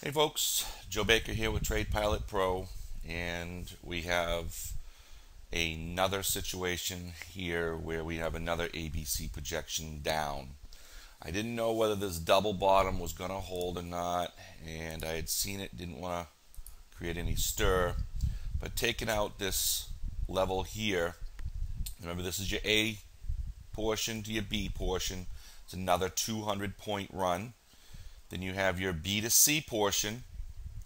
Hey folks, Joe Baker here with Trade Pilot Pro, and we have another situation here where we have another ABC projection down. I didn't know whether this double bottom was going to hold or not, and I had seen it, didn't want to create any stir, but taking out this level here, remember this is your A portion to your B portion, it's another 200-point run. Then you have your B to C portion,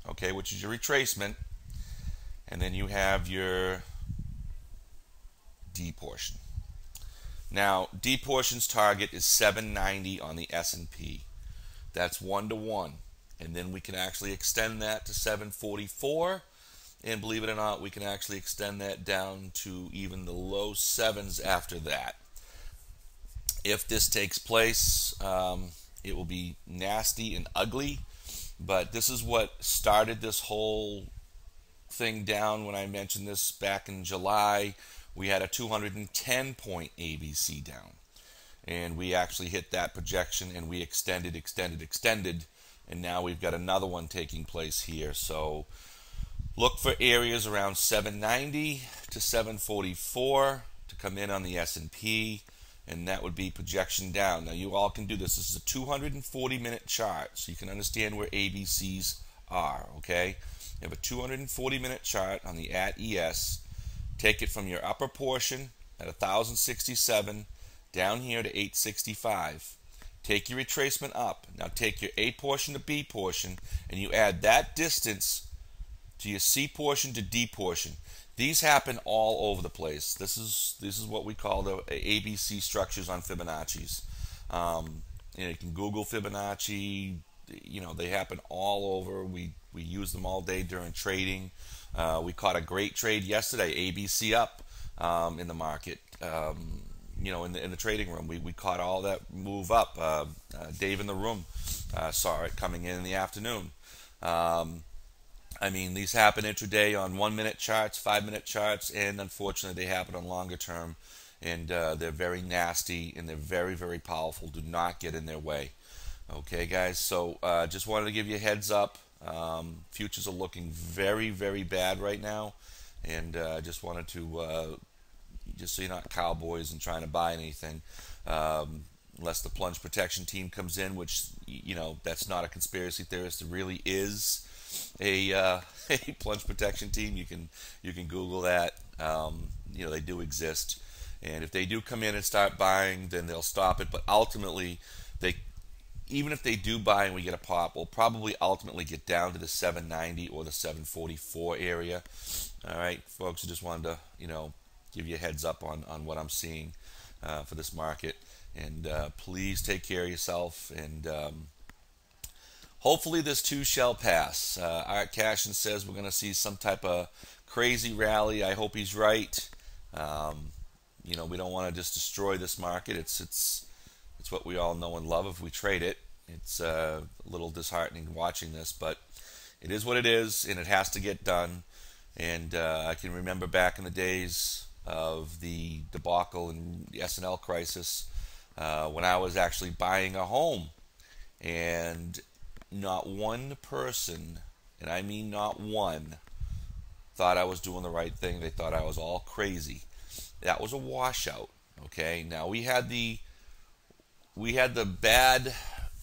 okay, which is your retracement, and then you have your D portion. Now, D portion's target is 790 on the S&P. That's 1-to-1. And then we can actually extend that to 744. And believe it or not, we can actually extend that down to even the low sevens after that. If this takes place, it will be nasty and ugly. But this is what started this whole thing down when I mentioned this back in July. We had a 210-point ABC down. And we actually hit that projection and we extended. And now we've got another one taking place here. So look for areas around 790 to 744 to come in on the S&P. And that would be projection down. Now you all can do this. This is a 240-minute chart, so you can understand where ABCs are, okay? You have a 240-minute chart on the ATS. Take it from your upper portion at 1,067 down here to 865. Take your retracement up. Now take your A portion to B portion, and you add that distance to your C portion to D portion. These happen all over the place. This is what we call the ABC structures on Fibonacci's. You can Google Fibonacci. They happen all over. We use them all day during trading. We caught a great trade yesterday. ABC up in the market. In the trading room, we caught all that move up. Dave in the room saw it coming in the afternoon. These happen intraday on 1-minute charts, 5-minute charts, and unfortunately they happen on longer term. And they're very nasty and they're very, very powerful. Do not get in their way. Okay, guys, so just wanted to give you a heads up. Futures are looking very, very bad right now. And just wanted to, just so you're not cowboys and trying to buy anything. Unless the plunge protection team comes in, which, that's not a conspiracy theorist. It really is a plunge protection team. You can Google that. They do exist, and if they do come in and start buying, then they'll stop it. But ultimately, even if they do buy and we get a pop, we'll probably ultimately get down to the 790 or the 744 area. All right, folks, I just wanted to give you a heads up on what I'm seeing for this market, and please take care of yourself, and hopefully this too shall pass. Art Cashin says we're going to see some type of crazy rally. I hope he's right. We don't want to just destroy this market. It's what we all know and love if we trade it. It's a little disheartening watching this, but it is what it is, and it has to get done. And I can remember back in the days of the debacle and the S&L crisis when I was actually buying a home, and not one person, and I mean not one, thought I was doing the right thing. They thought I was all crazy. That was a washout. Okay, now we had the bad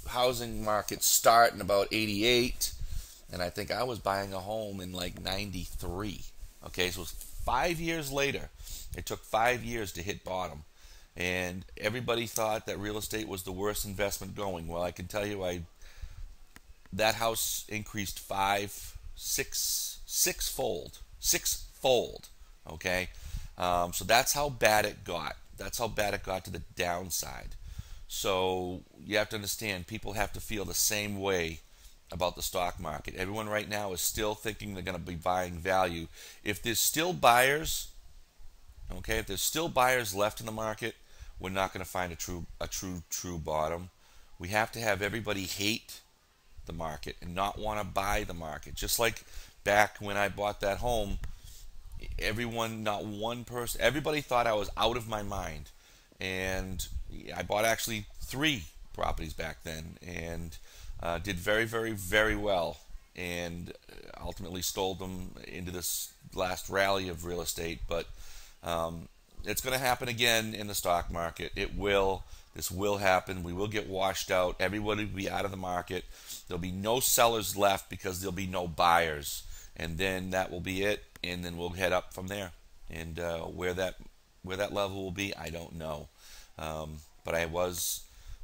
housing market start in about 88, and I think I was buying a home in like 93. Okay, so it was 5 years later. It took 5 years to hit bottom, and everybody thought that real estate was the worst investment going. Well, I can tell you, that house increased sixfold. Okay, so that's how bad it got. That's how bad it got to the downside. So you have to understand, people have to feel the same way about the stock market. Everyone right now is still thinking they're going to be buying value. If there's still buyers, okay, if there's still buyers left in the market, we're not going to find a true bottom. We have to have everybody hate the market and not want to buy the market. Just like back when I bought that home, not one person, everybody thought I was out of my mind. And I bought actually 3 properties back then, and did very, very, very well. and ultimately stole them into this last rally of real estate. But it's going to happen again in the stock market. It will. This will happen. We will get washed out. Everybody will be out of the market. There'll be no sellers left because there'll be no buyers. And then that will be it. And then we'll head up from there. And where that level will be, I don't know. But I was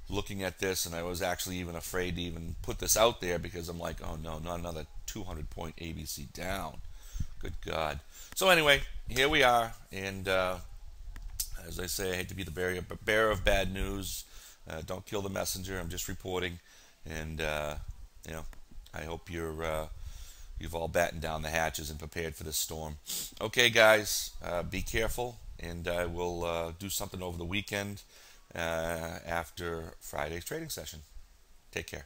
looking at this, and I was actually even afraid to even put this out there because I'm like, oh no, not another 200-point ABC down. Good God. So anyway, here we are. And as I say, I hate to be the bearer of bad news. Don't kill the messenger. I'm just reporting, and I hope you've all battened down the hatches and prepared for this storm. Okay, guys, be careful, and I will do something over the weekend after Friday's trading session. Take care.